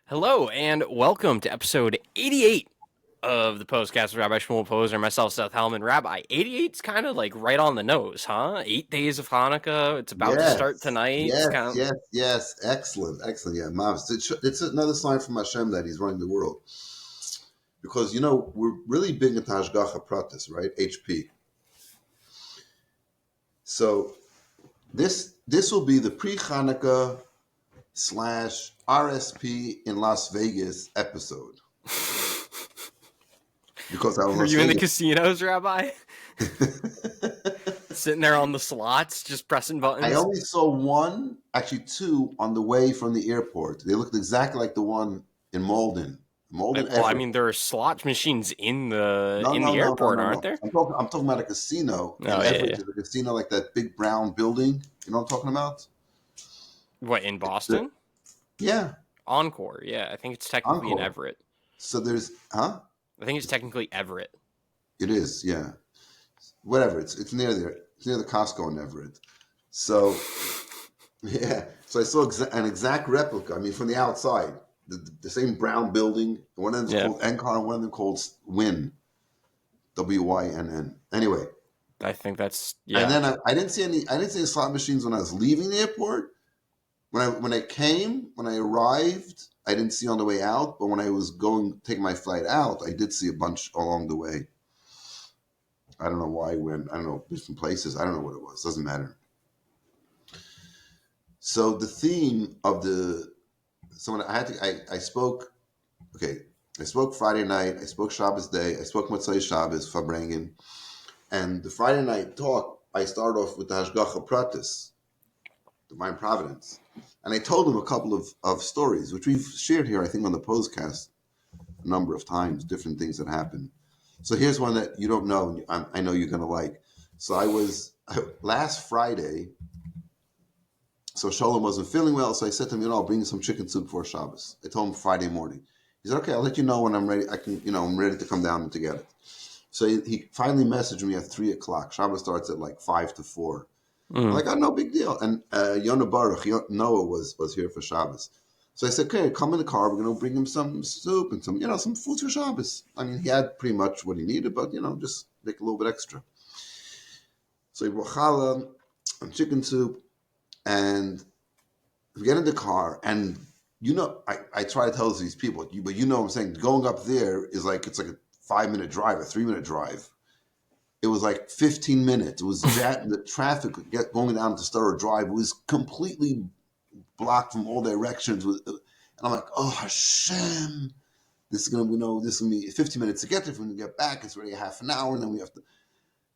Hello and welcome to episode 88 of the Pos-cast with Rabbi Shmuel Posner, myself, Seth Hellman. Rabbi, 88's kind of like right on the nose, huh? 8 days of Hanukkah. It's about to start Yes, tonight. It's yes, kind of yes, yes. Excellent, excellent. Yeah, Mavs. It's another sign from Hashem that He's running the world. Because, we're really big into Hashgacha Pratis, right? HP. So this will be the pre-Hanukkah slash RSP in Las Vegas episode. Because I was in Are Las you in the Vegas. casinos, Rabbi? Sitting there on the slots, just pressing I buttons? only saw one, actually two, on the way from the airport. They looked exactly like the one in Malden. Malden, Well, I Everett. mean, there are slot machines in the No, in no, the no, no, airport, no, aren't no. there? I'm talking about a casino in Oh, yeah, Everett. yeah. There's a casino like that big brown building. You know what I'm talking about? What, in Boston? Yeah, Encore, yeah. I think it's technically in Encore. Everett. So there's, huh? I think it's technically Everett. It is, yeah. Whatever. It's near there. It's near the Costco in Everett. So yeah. So I saw an exact replica. I mean, from the outside, the same brown building. One of them's Yeah, called Encore, and one of them called Wynn. Wynn. Anyway, I think that's, and yeah. then I didn't see any. I didn't see any slot machines when I was leaving the airport. When I arrived, I didn't see on the way out. But when I was taking my flight out, I did see a bunch along the way. I don't know why. I don't know, different places. I don't know what it was. Doesn't matter. So the theme of when I spoke. Okay, I spoke Friday night. I spoke Shabbos day. I spoke Motzei Shabbos Farbrengen. And the Friday night talk, I started off with the Hashgacha Pratis, Divine Providence. And I told him a couple of stories, which we've shared here, I think, on the Pos-cast a number of times, different things that happened. So here's one that you don't know, I know you're going to like. So last Friday, so Sholem wasn't feeling well, so I said to him, I'll bring you some chicken soup for Shabbos. I told him Friday morning. He said, okay, I'll let you know when I'm ready. I'm ready to come down and to get it. So he finally messaged me at 3 o'clock. Shabbos starts at like 5 to 4. I'm like, oh, no big deal. And Yonah Baruch, Noah was here for Shabbos. So I said, okay, come in the car. We're going to bring him some soup and some food for Shabbos. I mean, he had pretty much what he needed, but, just make a little bit extra. So he brought challah and chicken soup, and we get in the car, and I try to tell these people, but what I'm saying, going up there it's like a 5-minute drive, a 3-minute drive. It was like 15 minutes. It was the traffic going down to Star Drive was completely blocked from all directions. And I'm like, oh Hashem, this is gonna be 15 minutes to get there. When we get back, it's already a half an hour, and then we have to.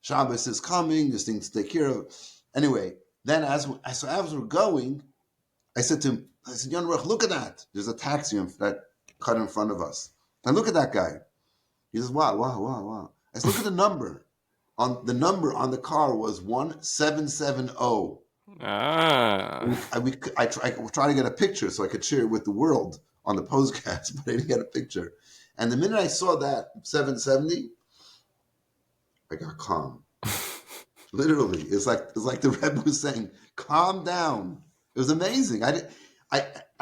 Shabbos is coming. There's things to take care of. Anyway, then as we're going, I said to him, Yon, look at that. There's a taxi that cut in front of us. And look at that guy. He says, wow. I said, look at the number. The number on the car was 1770. I tried to get a picture so I could share it with the world on the Pos-cast, but I didn't get a picture. And the minute I saw that 770, I got calm. Literally, it's like the Rebbe was saying, "Calm down." It was amazing. I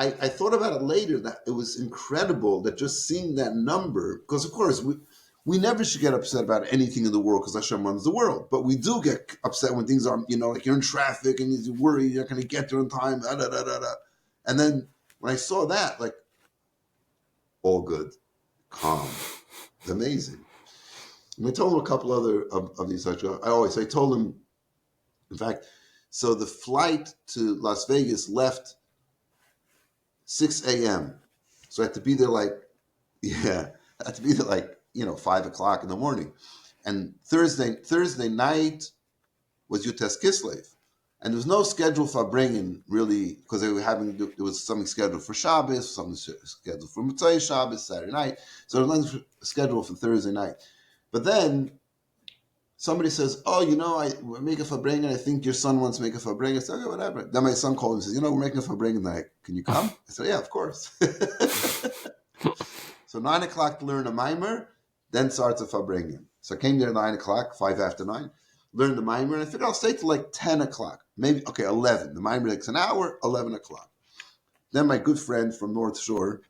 thought about it later that it was incredible that just seeing that number, because of course we never should get upset about anything in the world because Hashem runs the world, but we do get upset when things are like you're in traffic and you worry you're not going to get there in time. And then when I saw that, like, all good, calm, it's amazing. And I told him a couple other of these such. I told him, in fact, so the flight to Las Vegas left 6 a.m. So I had to be there like 5 o'clock in the morning. And Thursday night was Yutes Kislev. And there was no schedule for bringing really, because there was something scheduled for Shabbos, something scheduled for Motzei Shabbos, Saturday night. So there was nothing scheduled for Thursday night. But then somebody says, oh, we're making a farbrengen. I think your son wants to make a farbrengen. I said, okay, whatever. Then my son called and says, we're making a farbrengen tonight. Can you come? I said, yeah, of course. So 9 o'clock to learn a mimer, then starts a farbrengen. So I came there at 9 o'clock, 5 after 9, learned the mimer, and I figured I'll stay till like 10 o'clock. Maybe, okay, 11. The mimer takes an hour, 11 o'clock. Then my good friend from North Shore,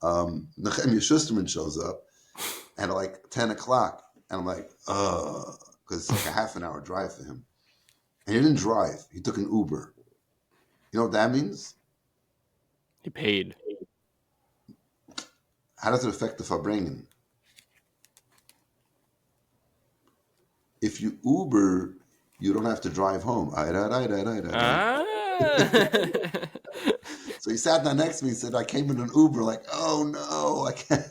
Nehemiah Schusterman shows up at like 10 o'clock. And I'm like, because it's like a half an hour drive for him. And he didn't drive. He took an Uber. You know what that means? He paid. How does it affect the Farbrengen? If you Uber, you don't have to drive home. Ah. So he sat down next to me and said, I came in an Uber, like, oh no, I can't.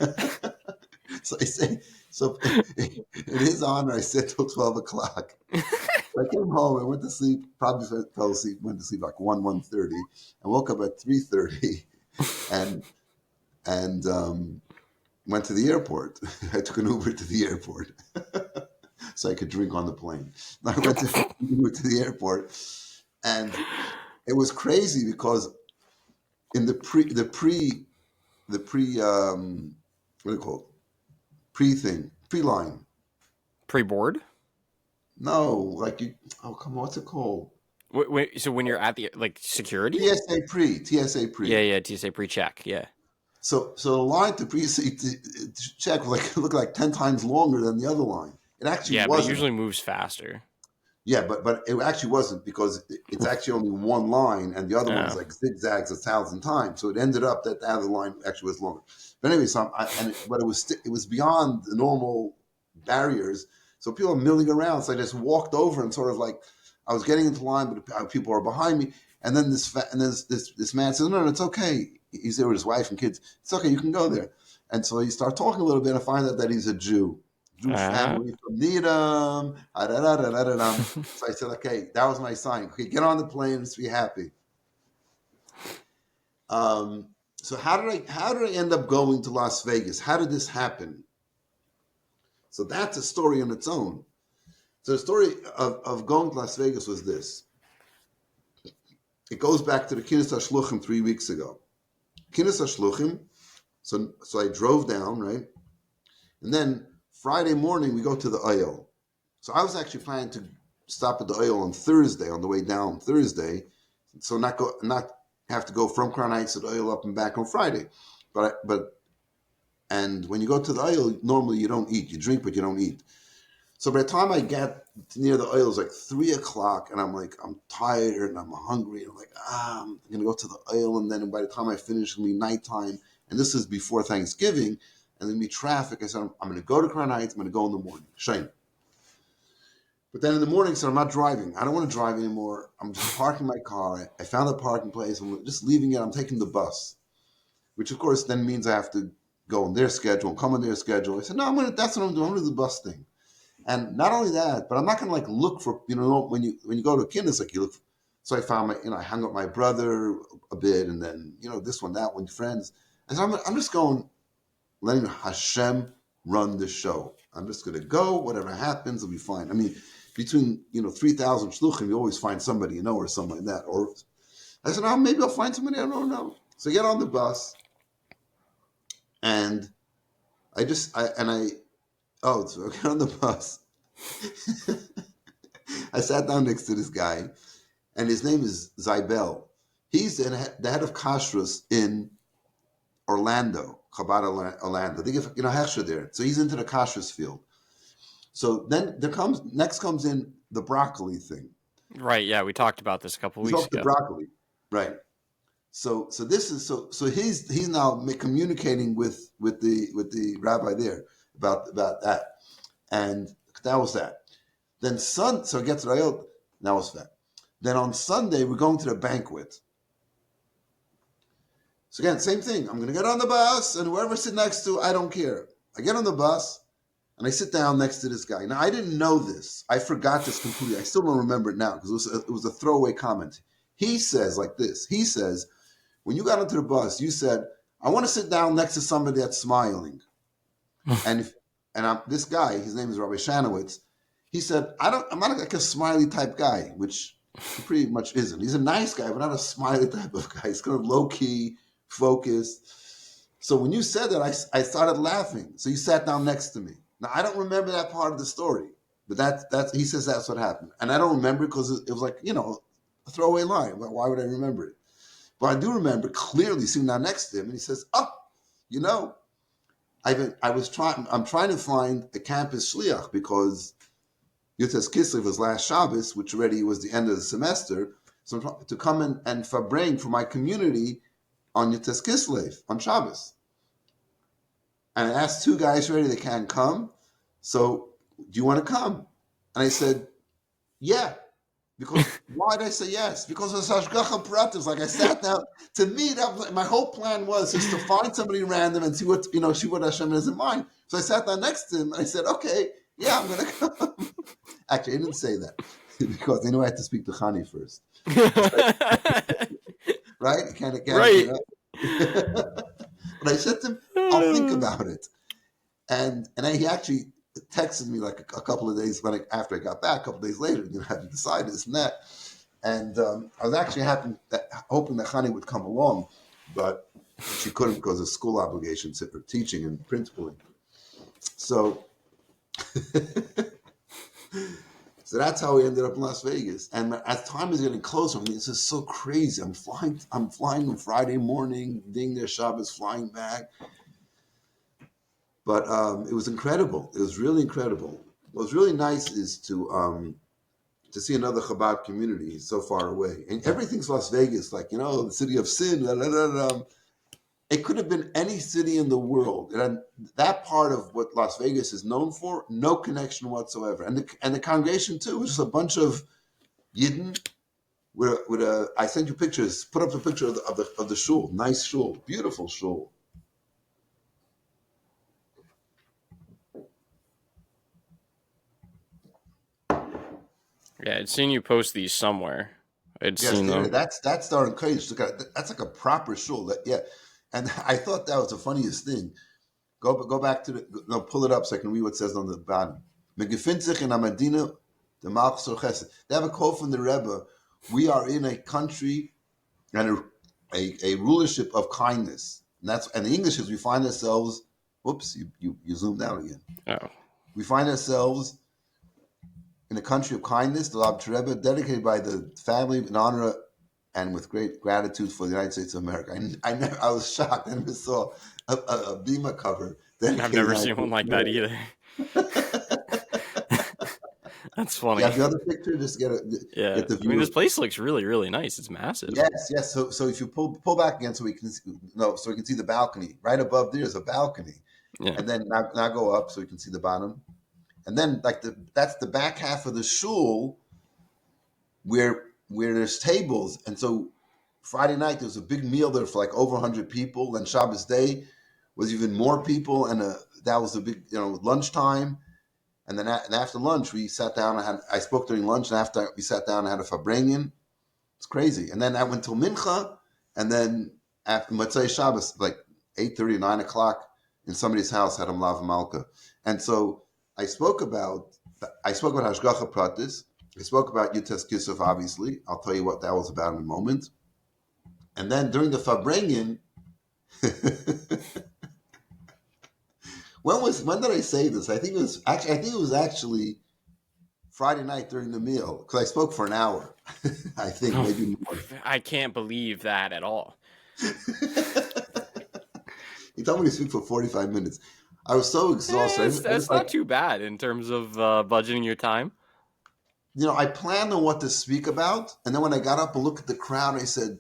So I say, so in his honor, I said till 12 o'clock. So I came home, I went to sleep, probably fell asleep, went to sleep like 1:30, and woke up at 3:30 and went to the airport. I took an Uber to the airport so I could drink on the plane. I went to the airport, and it was crazy because in the pre what do you call it? Pre-line. Pre-board? No, like you. Oh, come on, what's it called? Wait, so when you're at the security? TSA pre. Yeah, TSA pre-check. Yeah. So the line to check looked like 10 times longer than the other line. It actually Yeah, but it wasn't. usually moves faster. Yeah, but it actually wasn't because it's actually only one line and the other one is like zigzags 1,000 times. So it ended up that the other line actually was longer. But anyway, but it was beyond the normal barriers. So people are milling around. So I just walked over and sort of like I was getting into line, but people are behind me. And then this man says, "No, it's okay." He's there with his wife and kids. It's okay, you can go there. And so you start talking a little bit and find out that he's a Jew. Jewish family from Needham. So I said, okay, that was my sign. Okay, get on the plane. Let's be happy. So how did I end up going to Las Vegas? How did this happen? So that's a story on its own. So the story of going to Las Vegas was this. It goes back to the Kinnis HaShluchim 3 weeks ago. Kinnis HaShluchim. So I drove down, right? And then Friday morning, we go to the oil. So I was actually planning to stop at the oil on Thursday, on the way down Thursday. So not have to go from Crown Heights to the oil up and back on Friday. And when you go to the oil, normally you don't eat. You drink, but you don't eat. So by the time I get near the oil, it's like 3 o'clock, and I'm like, I'm tired and I'm hungry. And I'm like, I'm going to go to the oil. And then by the time I finish, it'll be nighttime. And this is before Thanksgiving. And then be traffic. I said, I'm going to go to Crown Heights. I'm going to go in the morning. Shame. But then in the morning, I said, I'm not driving. I don't want to drive anymore. I'm just parking my car. I found a parking place. I'm just leaving it. I'm taking the bus, which of course then means I have to go on their schedule and come on their schedule. I said, no, that's what I'm doing. I'm going to do the bus thing. And not only that, but I'm not going to like look for, when you go to a kinnis, like you look. So I found I hung up my brother a bit, and then, this one, that one, friends. And so I'm just going, letting Hashem run the show. I'm just going to go. Whatever happens, it'll be fine. I mean, between 3,000 shluchim, you always find somebody or something like that. Or I said, maybe I'll find somebody I don't know. So I get on the bus, and I get on the bus. I sat down next to this guy, and his name is Zybel. He's the head of kashrus in Orlando. Chabad Orlando. They give hechsher there, so he's into the kashrus field. So then next comes in the broccoli thing. Right. Yeah, we talked about this a couple weeks ago. The broccoli, right? So this is so he's now communicating with the rabbi there about that, and that was that. Then so it gets Rayot. That was that. Then on Sunday we're going to the banquet. So again, same thing. I'm going to get on the bus, and whoever I sit next to, I don't care. I get on the bus, and I sit down next to this guy. Now, I didn't know this. I forgot this completely. I still don't remember it now because it was a throwaway comment. He says like this. He says, when you got onto the bus, you said, I want to sit down next to somebody that's smiling. and this guy, his name is Rabbi Shanowitz, he said, I'm not like a smiley type guy, which he pretty much isn't. He's a nice guy, but not a smiley type of guy. He's kind of low-key, focused. So when you said that, I started laughing. So you sat down next to me. Now, I don't remember that part of the story, but that's he says that's what happened. And I don't remember because it was like, a throwaway line. Why would I remember it? But I do remember clearly sitting down next to him, and he says, you know, I'm trying to find a campus shliach because Yutes Kislev was last Shabbos, which already was the end of the semester. So I'm trying to come and farbring for my community on Yutes Kislev on Shabbos. And I asked two guys already, they can't come. So do you want to come? And I said, yeah. Because why did I say yes? Because it was hashgacha pratis. Like I sat down. To me, my whole plan was just to find somebody random and see what Hashem has in mind. So I sat down next to him and I said, "Okay, yeah, I'm going to come." Actually, I didn't say that because they knew I had to speak to Chani first, right? Kind of, Right. But I said to him, "I'll think about it." And then he actually texted me like a couple of days after I got back. A couple of days later, have you decided this and that? And I was actually hoping that Chani would come along, but she couldn't because of school obligations for teaching and principaling. So, so that's how we ended up in Las Vegas. And as time is getting closer, I mean, this is so crazy. I'm flying on Friday morning, being there Shabbos, flying back. But it was incredible. It was really incredible. What was really nice is to see another Chabad community so far away. And everything's Las Vegas, like, the city of sin. Blah, blah, blah, blah. It could have been any city in the world. And that part of what Las Vegas is known for, no connection whatsoever. And the congregation, too, was just a bunch of Yidden. I sent you pictures. Put up the picture of the shul. Nice shul. Beautiful shul. Yeah, I'd seen you post these somewhere. I'd seen them. That's darn crazy. That's like a proper shul. And I thought that was the funniest thing. Go back to pull it up so I can read what it says on the bottom. They have a quote from the Rebbe. We are in a country and a rulership of kindness. And the English is we find ourselves. Whoops, you zoomed out again. Oh. We find ourselves in a country of kindness, the Lab Rebbe, dedicated by the family in honor and with great gratitude for the United States of America. I was shocked. I never saw a Bima cover. I've never seen one like that either. That's funny. Yeah, the other picture, just get the view. I mean, this place looks really, really nice. It's massive. Yes. So if you pull back again, so we can see the balcony. Right above there is a balcony, and then now go up so we can see the bottom. And then, that's the back half of the shul where there's tables. And so Friday night, there was a big meal there for over 100 people. Then Shabbos day was even more people. And that was a big, lunchtime. And then after lunch, we sat down. I spoke during lunch. And after we sat down, I had a farbrengen. It's crazy. And then I went till Mincha. And then after Motzei Shabbos, 8:30, 9 o'clock, in somebody's house, had a Lav Malka. And so I spoke about Hashgacha Pratis. I spoke about Yutes Kisuf, obviously. I'll tell you what that was about in a moment. And then during the farbrengen, when did I say this? I think it was actually Friday night during the meal because I spoke for an hour. I think maybe more. I can't believe that at all. He told me to speak for 45 minutes. I was so exhausted. That's not too bad in terms of budgeting your time. I planned on what to speak about, and then when I got up and looked at the crowd, I said,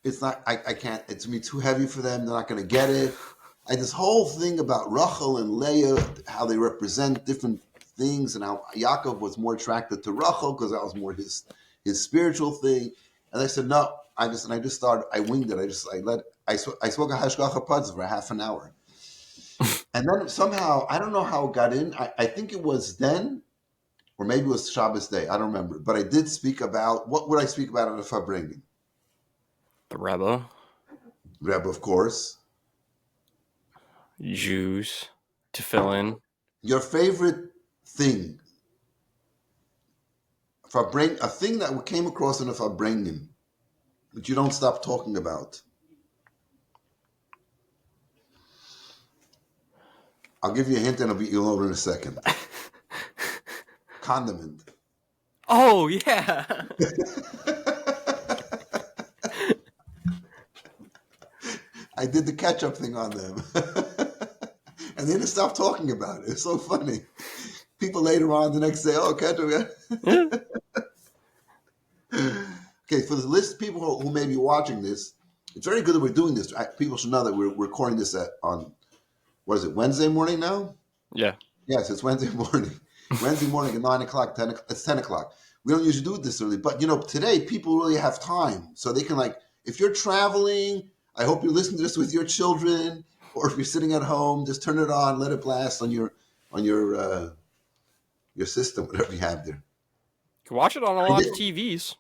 it's not. I can't. It's going to be too heavy for them. They're not going to get it. This whole thing about Rachel and Leah, how they represent different things, and how Yaakov was more attracted to Rachel because that was more his spiritual thing. And I said, no. I just started. I winged it. I spoke a hashgacha pads for half an hour. And then somehow, I don't know how it got in. I think it was then, or maybe it was Shabbos day. I don't remember. But I did speak about, what would I speak about at a farbrengen? The Rebbe. Rebbe, of course. Jews to fill in. Your favorite thing. A thing that came across in a farbrengen that you don't stop talking about. I'll give you a hint and you'll know in a second. Condiment. Oh, yeah. I did the catch-up thing on them. And they didn't stop talking about it. It's so funny. People later on the next day, oh, catch-up. Yeah. Okay, for the list of people who may be watching this, it's very good that we're doing this. People should know that we're recording this on, what is it, Wednesday morning now? Yeah. Yes, it's Wednesday morning. Wednesday morning at 9 o'clock, it's 10 o'clock. We don't usually do it this early. But, today people really have time. So they can, if you're traveling, I hope you're listening to this with your children. Or if you're sitting at home, just turn it on, let it blast on your system, whatever you have there. You can watch it on a lot of TVs.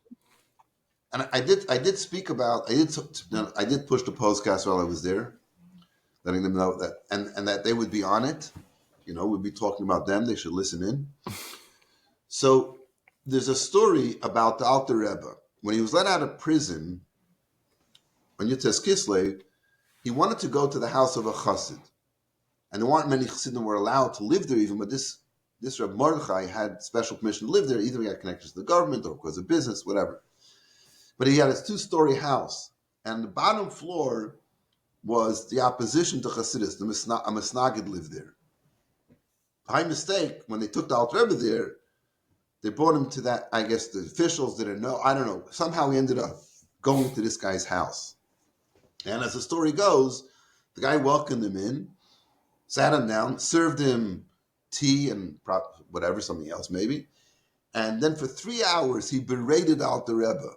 And I did speak about, I did push the Pos-cast while I was there, letting them know that, and that they would be on it. We'd be talking about them. They should listen in. So there's a story about the Alter Rebbe. When he was let out of prison on Yutes Kislev, he wanted to go to the house of a chassid. And there weren't many chassidim were allowed to live there even, but this Reb Mordechai had special permission to live there. Either he had connections to the government or because of business, whatever. But he had his 2-story house. And the bottom floor was the opposition to Chassidus. A Misnagid lived there. By mistake, when they took the Alter Rebbe there, they brought him to that, I guess the officials didn't know. I don't know. Somehow he ended up going to this guy's house. And as the story goes, the guy welcomed him in, sat him down, served him tea and whatever, something else maybe. And then for 3 hours, he berated Alter Rebbe.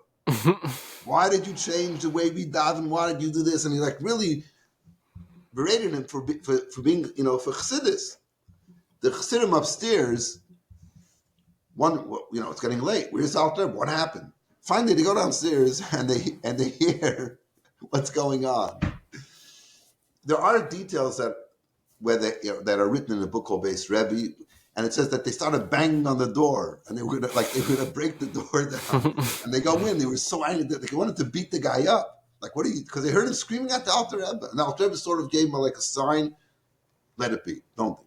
Why did you change the way we daven? Why did you do this? And he really berated him for being, for Chassidus. The Chassidim upstairs, it's getting late. Where's Alter Rebbe? What happened? Finally, they go downstairs and they hear what's going on. There are details that are written in a book called Beis Rebbe, and it says that they started banging on the door, and they were gonna break the door down, and they go in. They were so angry that they wanted to beat the guy up. What are you? Because they heard him screaming at the Alter Rebbe, and the Alter Rebbe sort of gave him a sign, let it be, don't they?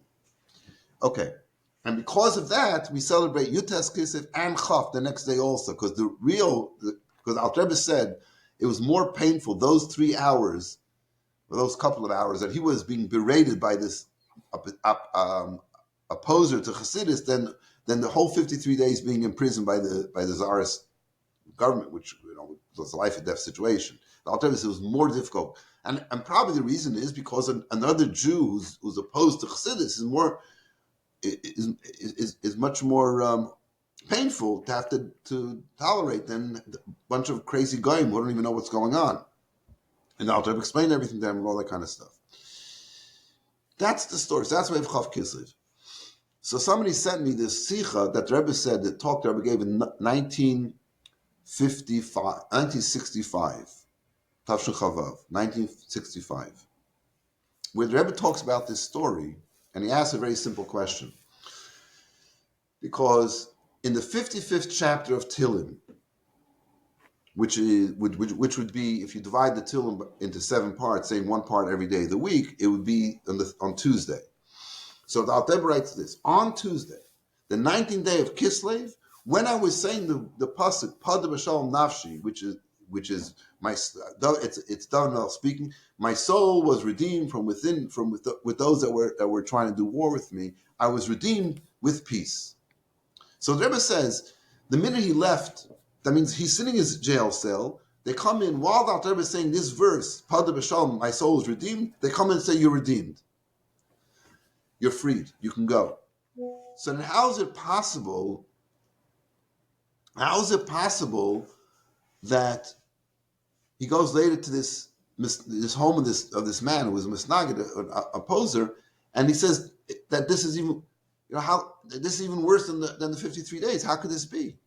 Okay, and because of that, we celebrate Yutes Kislev and Chaf the next day also, because because Alter Rebbe said it was more painful those 3 hours, or those couple of hours, that he was being berated by this opposer to Chassidus than the whole 53 days being imprisoned by the Tsarist government, which was a life and death situation. The Alter Rebbe said it was more difficult, and probably the reason is because another Jew who's opposed to Chassidus is much more painful to have to tolerate than a bunch of crazy goyim who don't even know what's going on. And the Alter Rebbe explained everything to them and all that kind of stuff. That's the story. So that's why we have Chav Kislev. So somebody sent me this sicha that the Rebbe said, that talk the Rebbe gave in 1965, Tavshin Chavav, 1965, where the Rebbe talks about this story, and he asks a very simple question. Because in the 55th chapter of Tehillim, which would be, if you divide the Tehillim into 7 parts, saying 1 part every day of the week, it would be on Tuesday. So the Alter Rebbe writes this: on Tuesday, the 19th day of Kislev, when I was saying the pasuk Pada b'shalom nafshi, which is my, it's Daniel speaking, my soul was redeemed from within, with those that were trying to do war with me. I was redeemed with peace. So the Rebbe says, the minute he left, that means he's sitting in his jail cell. They come in while the Alter Rebbe is saying this verse, Pada b'shalom, my soul is redeemed. They come in and say, you're redeemed. You're freed. You can go. So then how is it possible that he goes later to this home of this man who was a misnagid, an opposer, and he says that this is even this is even worse than the 53 days? How could this be?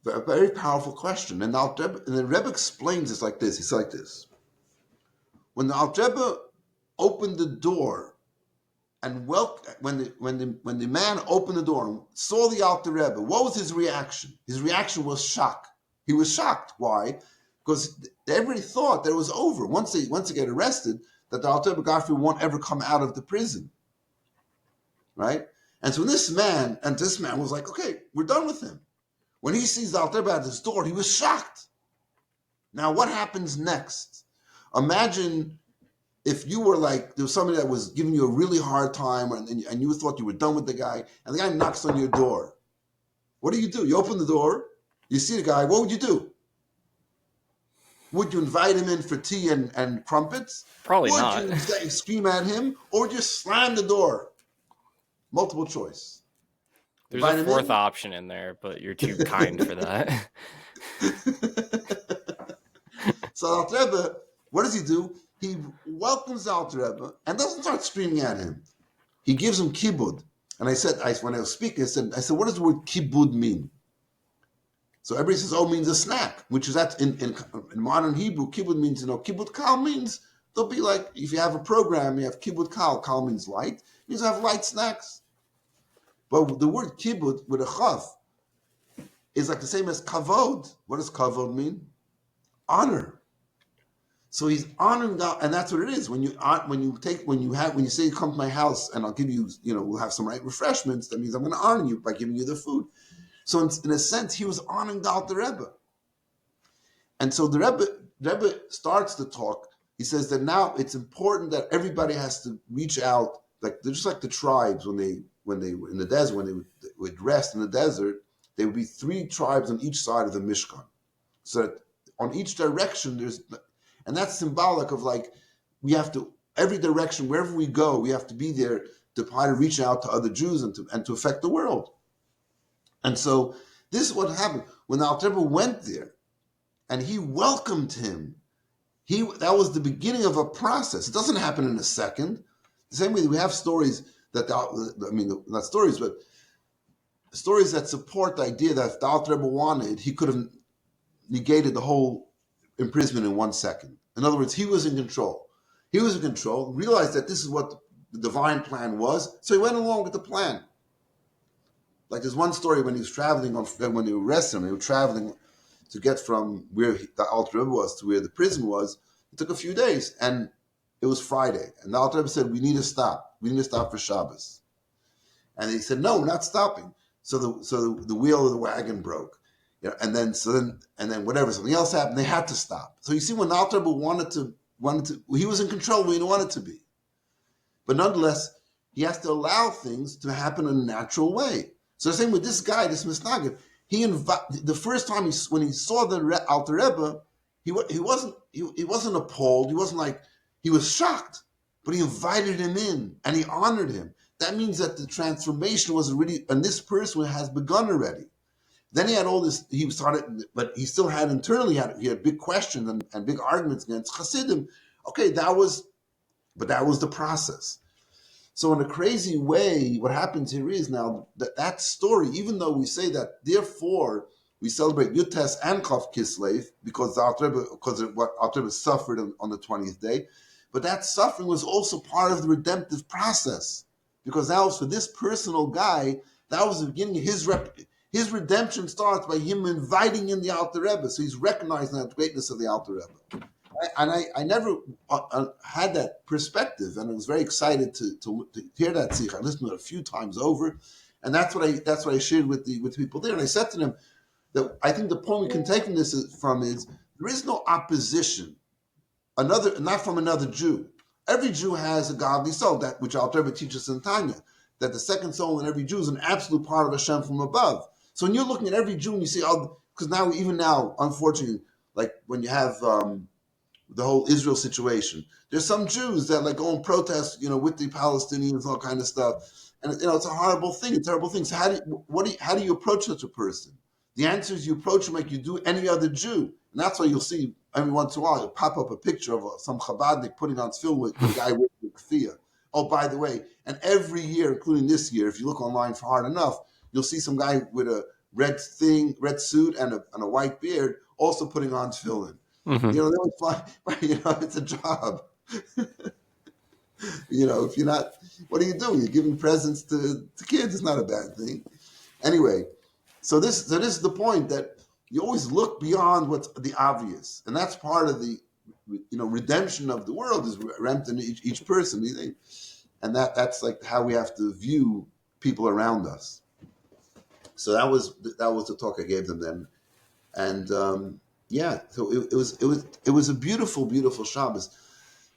A very powerful question. And the Rebbe explains this like this. He said like this: when the Alter Rebbe opened the door, and when the man opened the door and saw the Alter Rebbe, what was his reaction? His reaction was shock. He was shocked. Why? Because everybody thought that it was over. Once they get arrested, that the Alter Rebbe Godfrey won't ever come out of the prison, right? And so this man was like, okay, we're done with him. When he sees the Alter Rebbe at his door, he was shocked. Now, what happens next? Imagine if you were like, there was somebody that was giving you a really hard time and you thought you were done with the guy, and the guy knocks on your door. What do? You open the door, you see the guy, what would you do? Would you invite him in for tea and crumpets? Probably Would not. you scream at him? Or would you slam the door? Multiple choice. There's a Invite him fourth in? option in there, but you're too kind for that. So Alter Rebbe, what does he do? He welcomes Alter Rebbe and doesn't start screaming at him. He gives him kibud. And when I was speaking, I said, what does the word kibud mean? So everybody says, it means a snack, which is that in modern Hebrew, kibud means, kibud kal means, they'll be like, if you have a program, you have kibud kal means light, it means you have light snacks. But the word kibud with a chaf is like the same as kavod. What does kavod mean? Honor. So he's honoring God, and that's what it is. When you say come to my house and I'll give you, we'll have some right refreshments. That means I'm going to honor you by giving you the food. So in a sense, he was honoring the Alter Rebbe. And so the Rebbe starts to talk. He says that now it's important that everybody has to reach out, just like the tribes when they were in the desert, when they would rest in the desert, there would be 3 tribes on each side of the Mishkan. So that on each direction and that's symbolic of we have to, every direction, wherever we go, we have to be there to try to reach out to other Jews and to affect the world. And so this is what happened when the Alter Rebbe went there and he welcomed him. That was the beginning of a process. It doesn't happen in a second. The same way we have stories not stories, but stories that support the idea that if the Alter Rebbe wanted, he could have negated the whole imprisonment in 1 second. In other words, he was in control. He was in control, realized that this is what the divine plan was, so he went along with the plan. Like there's one story when he was traveling, when they arrested him, he was traveling to get from where the Alter Rebbe was to where the prison was. It took a few days, and it was Friday. And the Alter Rebbe said, we need to stop. We need to stop for Shabbos. And he said, no, we're not stopping. So the wheel of the wagon broke. And then whatever, something else happened, they had to stop. So you see, when the Alter Rebbe wanted to, he was in control when he wanted to be. But nonetheless, he has to allow things to happen in a natural way. So the same with this guy, this Misnagid, the first time when he saw the Alter Rebbe, he wasn't appalled. He wasn't he was shocked, but he invited him in and he honored him. That means that the transformation was already, and this person has begun already. Then he had all this, but he still had internally, he had big questions and big arguments against Hasidim. Okay, that was the process. So in a crazy way, what happens here is now that story, even though we say that, therefore, we celebrate Yutes and Chav Kislev because of what Alter Rebbe suffered on the 20th day, but that suffering was also part of the redemptive process, because that was for this personal guy, that was the beginning of his redemption starts by him inviting in the Alter Rebbe, so he's recognizing the greatness of the Alter Rebbe. And I never had that perspective, and I was very excited to hear that sikha. I listened to it a few times over, and that's what I shared with the people there. And I said to them that I think the point we can take from this is there is no opposition, not from another Jew. Every Jew has a godly soul, that which Alter Rebbe teaches in Tanya, that the second soul in every Jew is an absolute part of Hashem from above. So when you're looking at every Jew and you see, because even now, unfortunately, like when you have the whole Israel situation. There's some Jews that go and protest, with the Palestinians, all kind of stuff, and it's a horrible thing, a terrible thing. So how do you approach such a person? The answer is you approach him like you do any other Jew, and that's why you'll see every once in a while you'll pop up a picture of some Chabadnik putting on film with a guy with kfiyah. Oh, by the way, and every year, including this year, if you look online for hard enough, you'll see some guy with a red suit and a white beard also putting on tefillin. Mm-hmm. They would fly. It's a job. If you're not, what are you doing? You're giving presents to kids. It's not a bad thing. Anyway, so this is the point, that you always look beyond what's the obvious, and that's part of the redemption of the world is redempting each person, and that's how we have to view people around us. So that was the talk I gave them then, and. yeah. So it was a beautiful, beautiful Shabbos.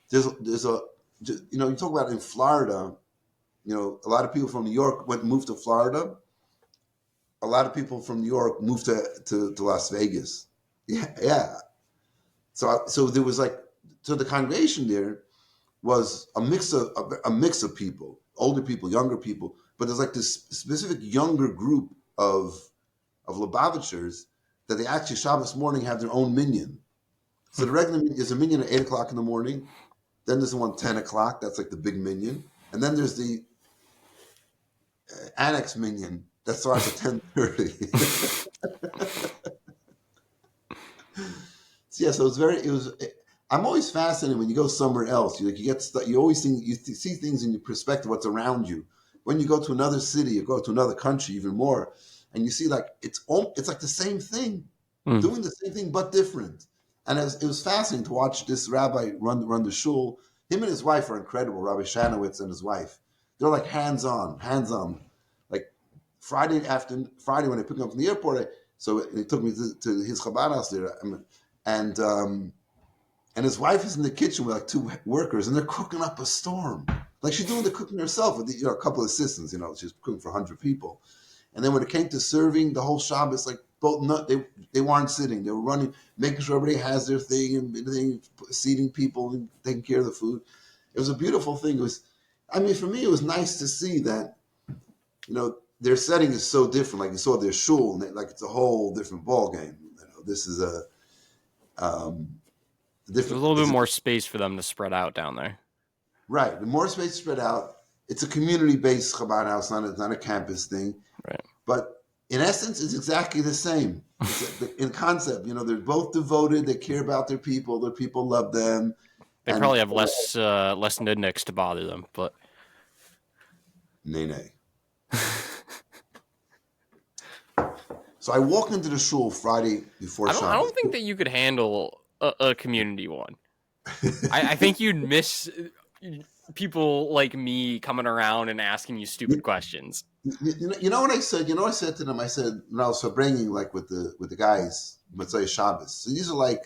There's a you talk about in Florida. A lot of people from New York moved to Florida. A lot of people from New York moved to Las Vegas. Yeah, yeah. So there was the congregation there was a mix of people, older people, younger people, but there's this specific younger group of Lubavitchers that they actually Shabbos morning have their own minyan. So the regular minyan is a minyan at 8 o'clock in the morning. Then there's the one 10 o'clock. That's the big minyan, and then there's the annex minyan that starts at 10:30. So I'm always fascinated when you go somewhere else. You always see things in your perspective, what's around you. When you go to another city, you go to another country, even more, and you see it's like the same thing, doing the same thing but different. And it was fascinating to watch this rabbi run the shul. Him and his wife are incredible. Rabbi Shanowitz and his wife, they're hands on. Like Friday when I picked him up from the airport, so he took me to his Chabad house there, and his wife is in the kitchen with two workers, and they're cooking up a storm. She's doing the cooking herself with a couple of assistants. She's cooking for 100 people. And then when it came to serving the whole Shabbos, they weren't sitting. They were running, making sure everybody has their thing and seating people and taking care of the food. It was a beautiful thing. For me, it was nice to see that, their setting is so different. Like you saw their shul, and it's a whole different ball game. This is a There's a little bit more space for them to spread out down there. Right. The more space spread out, it's a community-based Chabad house, not a campus thing. Right. But in essence, it's exactly the same. In concept, they're both devoted. They care about their people. Their people love them. They probably have less nudniks to bother them, but nay. So I walked into the shul Friday before Shabbos. I don't think that you could handle a community one. I think you'd miss people like me coming around and asking you stupid questions. You know what I said? I said to them, I said, when I was bringing with the guys, Motzei Shabbos. So these are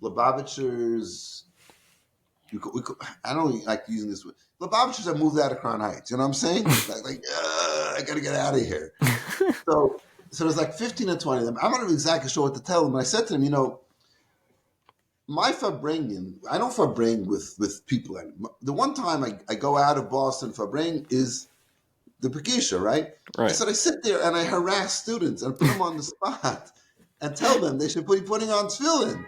Lubavitchers. I don't like using this. Lubavitchers that moved out of Crown Heights. You know what I'm saying? I got to get out of here. So there's 15 or 20 of them. I'm not exactly sure what to tell them. And I said to them, my Farbrengen, I don't Farbring with people anymore. The one time I go out of Boston, Farbring is the Pekisha, right? I said I sit there and I harass students and put them on the spot and tell them they should be putting on tefillin.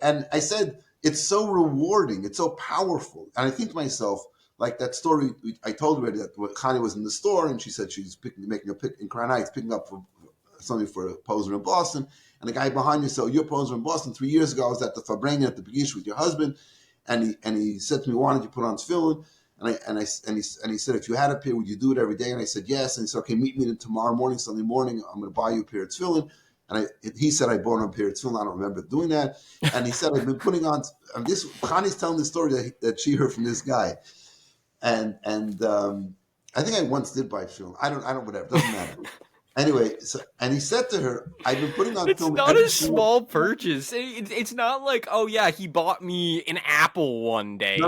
And I said, it's so rewarding. It's so powerful. And I think to myself, that story I told already, that Connie was in the store and she said she's making a pick in Crown Heights, picking up something for a Posner in Boston. And the guy behind you said, you're Posner in Boston. 3 years ago, I was at the Farbrengen at the Begish with your husband. And he said to me, why don't you put on tefillin? And he said, if you had a pair, would you do it every day? And I said, yes. And he said, okay, meet me tomorrow morning, Sunday morning. I'm going to buy you a pair of tefillin. And he said, I bought him a pair of tefillin. I don't remember doing that. And he said, I've been putting on this. Connie's telling the story that she heard from this guy. And I think I once did buy tefillin. I don't, whatever. Doesn't matter. Anyway, and he said to her, I've been putting on It's not a small purchase. It's not like, oh yeah, he bought me an apple one day. No.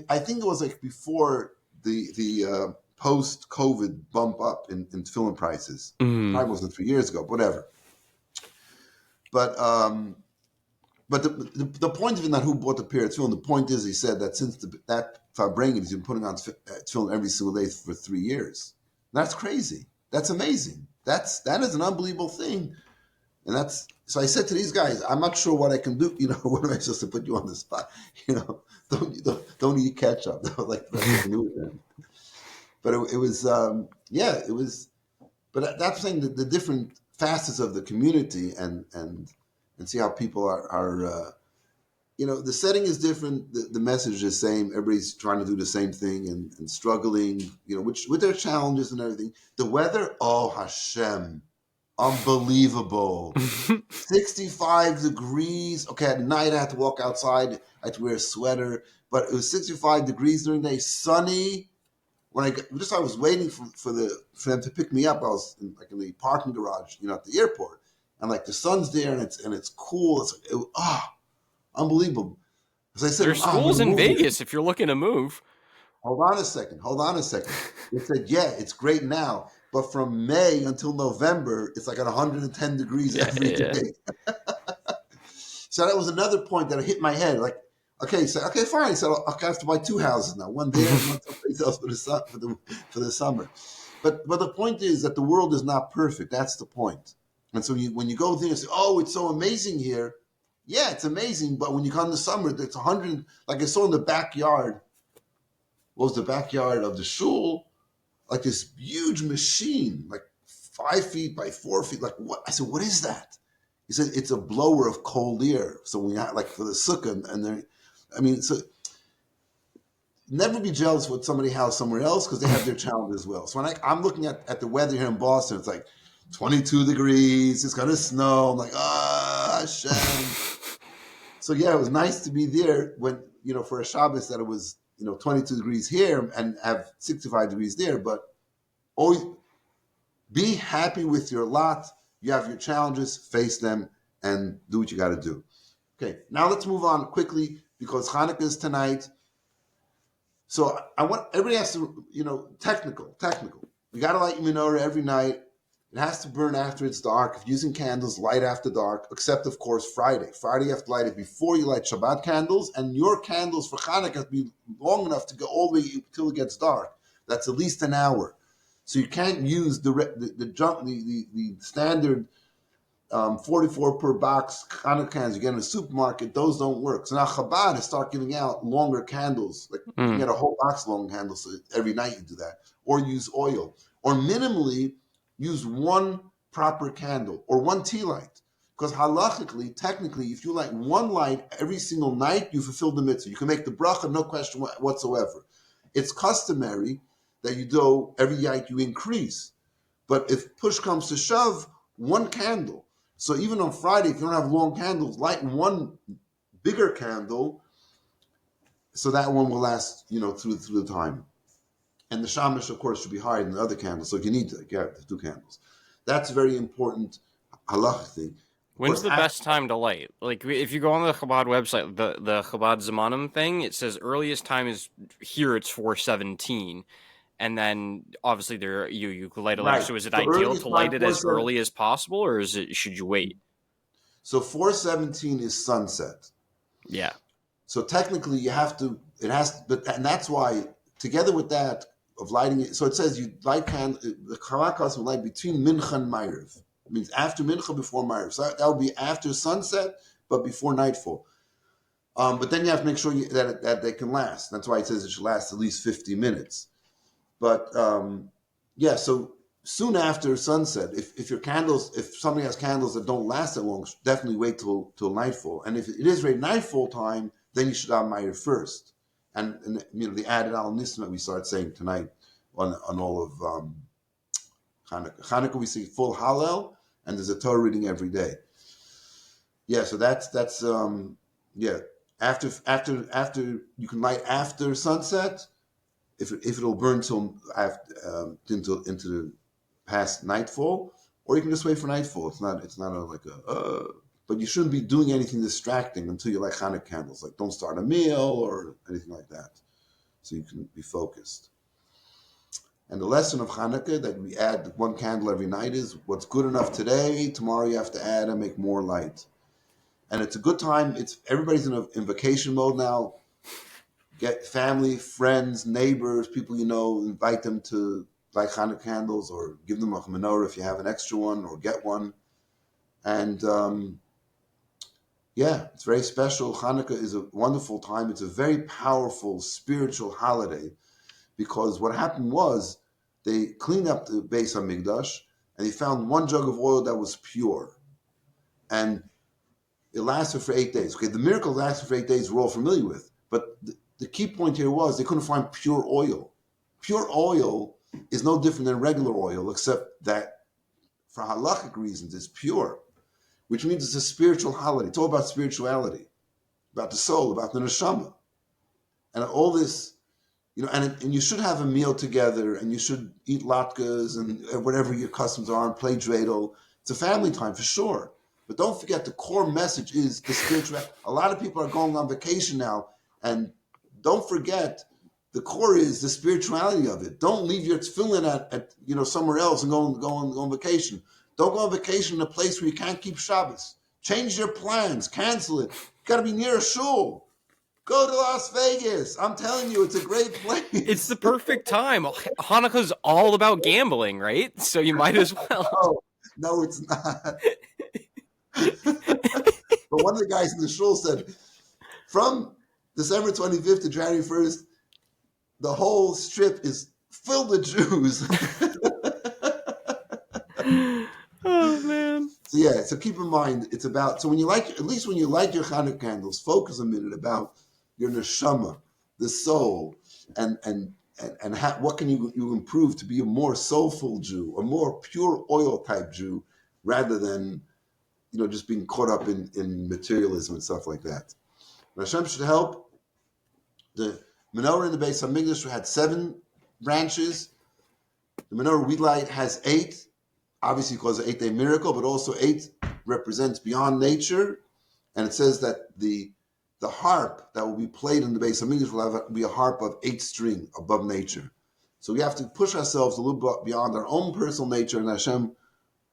I think it was before the post-COVID bump up in tefillin prices. Probably wasn't 3 years ago, whatever. But the point of not who bought the pair of tefillin, the point is he said that since that Farbrengen, he's been putting on tefillin every single day for 3 years. That's crazy. That's amazing. That is an unbelievable thing. And so I said to these guys, I'm not sure what I can do. What am I supposed to put you on the spot? Don't eat ketchup. That's what I knew with them. But it was, it was. But that's saying the different facets of the community and see how people are. The setting is different. The message is the same. Everybody's trying to do the same thing and struggling, which with their challenges and everything. The weather, oh Hashem, unbelievable. 65 degrees. Okay, at night I had to walk outside. I had to wear a sweater, but it was 65 degrees during the day, sunny. When I was waiting for them to pick me up. I was in the parking garage, at the airport. and like the sun's there, and it's cool. It's unbelievable. As I said, There's I'm going schools to in move here. Vegas if you're looking to move. Hold on a second. It said, yeah, it's great now, but from May until November, it's like at 110 degrees Yeah, every yeah. day. So that was another point that hit my head. Like, okay, fine. So I have to buy two houses now, one there and one someplace else for the summer. But the point is that the world is not perfect. That's the point. And so when you go there and say, oh, it's so amazing here. Yeah, it's amazing. But when you come to summer, it's 100. Like I saw in the backyard. What was the backyard of the shul? Like this huge machine, like 5 feet by 4 feet. Like what? I said, what is that? He said, it's a blower of cold air. So we have like for the sukkah and there, I mean, so never be jealous with somebody house somewhere else because they have their challenges as well. So when I'm looking at the weather here in Boston, it's like 22 degrees. It's going to snow. I'm like, Hashem. So yeah, it was nice to be there when, for a Shabbos that it was, 22 degrees here and have 65 degrees there. But always be happy with your lot. You have your challenges, face them, and do what you got to do. Okay, now let's move on quickly because Chanukah is tonight. So I want everybody has to, technical. You got to light your menorah every night. It has to burn after it's dark. If you're using candles, light after dark, except, of course, Friday. Friday, you have to light it before you light Shabbat candles, and your candles for Chanukah have to be long enough to go all the way until it gets dark. That's at least an hour. So you can't use the standard 44 per box Chanukah candles you get in a supermarket. Those don't work. So now Chabad has started giving out longer candles. Like you can get a whole box of long candles. So every night you do that. Or use oil. Or minimally use one proper candle or one tea light. Because halachically, technically, if you light one light every single night, you fulfill the mitzvah. You can make the bracha, no question whatsoever. It's customary that you do every night you increase. But if push comes to shove, one candle. So even on Friday, if you don't have long candles, light one bigger candle, so that one will last, through the time. And the shamash, of course, should be higher than the other candles. So if you need to get two candles, that's a very important halachic thing. When's the best time to light? Like, if you go on the Chabad website, the Chabad Zamanim thing, it says earliest time is here. It's 4:17, and then obviously you could light it later. Right. So is it So ideal to light it as 4:17. early as possible, or should you wait? So 4:17 is sunset. Yeah. So technically, and that's why together with that of lighting it. So it says you light the Chanukah will light between Mincha and Ma'ariv. It means after Mincha, before Ma'ariv. So that would be after sunset, but before nightfall. But then you have to make sure that they can last. That's why it says it should last at least 50 minutes. But so soon after sunset, if somebody has candles that don't last that long, definitely wait till nightfall. And if it is very nightfall time, then you should have Ma'ariv first. And the added al nisma we start saying tonight on all of Chanukah. Chanukah we say full Hallel, and there's a Torah reading every day. Yeah, so that's After you can light after sunset, if it'll burn till into the past nightfall, or you can just wait for nightfall. It's not but you shouldn't be doing anything distracting until you light Chanukah candles. Like don't start a meal or anything like that, so you can be focused. And the lesson of Chanukah that we add one candle every night is what's good enough today. Tomorrow you have to add and make more light. And it's a good time. Everybody's in vacation mode now. Get family, friends, neighbors, people you know, invite them to light Chanukah candles or give them a menorah if you have an extra one or get one. And it's very special. Chanukah is a wonderful time. It's a very powerful spiritual holiday because what happened was they cleaned up the Beis HaMikdash and they found one jug of oil that was pure. And it lasted for 8 days. Okay, the miracle lasted for 8 days we're all familiar with. But the key point here was they couldn't find pure oil. Pure oil is no different than regular oil, except that for halachic reasons it's pure, which means it's a spiritual holiday. It's all about spirituality, about the soul, about the neshama. And all this, and you should have a meal together and you should eat latkes and whatever your customs are and play dreidel. It's a family time for sure. But don't forget, the core message is the spiritual. A lot of people are going on vacation now, and don't forget, the core is the spirituality of it. Don't leave your tefillin at somewhere else and go on vacation. Don't go on vacation in a place where you can't keep Shabbos. Change your plans. Cancel it. You got to be near a shul. Go to Las Vegas. I'm telling you, it's a great place. It's the perfect time. Hanukkah's all about gambling, right? So you might as well. Oh, no, it's not. But one of the guys in the shul said, from December 25th to January 1st, the whole strip is filled with Jews. Oh, man. So keep in mind, it's about, so when you like, at least when you light your Chanukah candles, focus a minute about your neshama, the soul, and what can you improve to be a more soulful Jew, a more pure oil type Jew, rather than just being caught up in materialism and stuff like that. And Hashem should help. The menorah in the Beis Hamikdash had 7 branches. The menorah we light has 8, obviously because of the 8-day miracle, but also 8 represents beyond nature. And it says that the harp that will be played in the Beis Hamikdash will be a harp of 8 string above nature. So we have to push ourselves a little bit beyond our own personal nature, and Hashem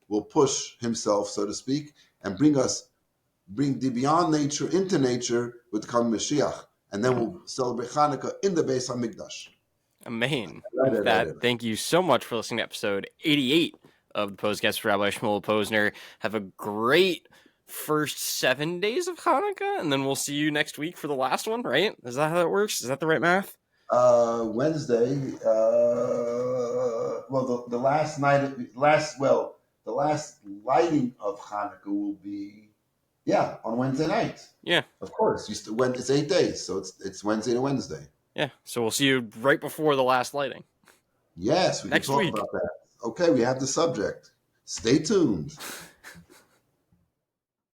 will push himself, so to speak, and bring the beyond nature into nature with the coming Mashiach. And then we'll celebrate Chanukah in the Beis Hamikdash. Amen. With that, thank you so much for listening to episode 88 of the Pos-cast for Rabbi Shmuel Posner. Have a great first 7 days of Hanukkah, and then we'll see you next week for the last one, right? Is that how that works? Is that the right math? Wednesday. The last lighting of Hanukkah will be, on Wednesday night. Yeah, of course. It's 8 days, so it's Wednesday to Wednesday. Yeah, so we'll see you right before the last lighting. Yes, we can talk about that. Okay, we have the subject. Stay tuned.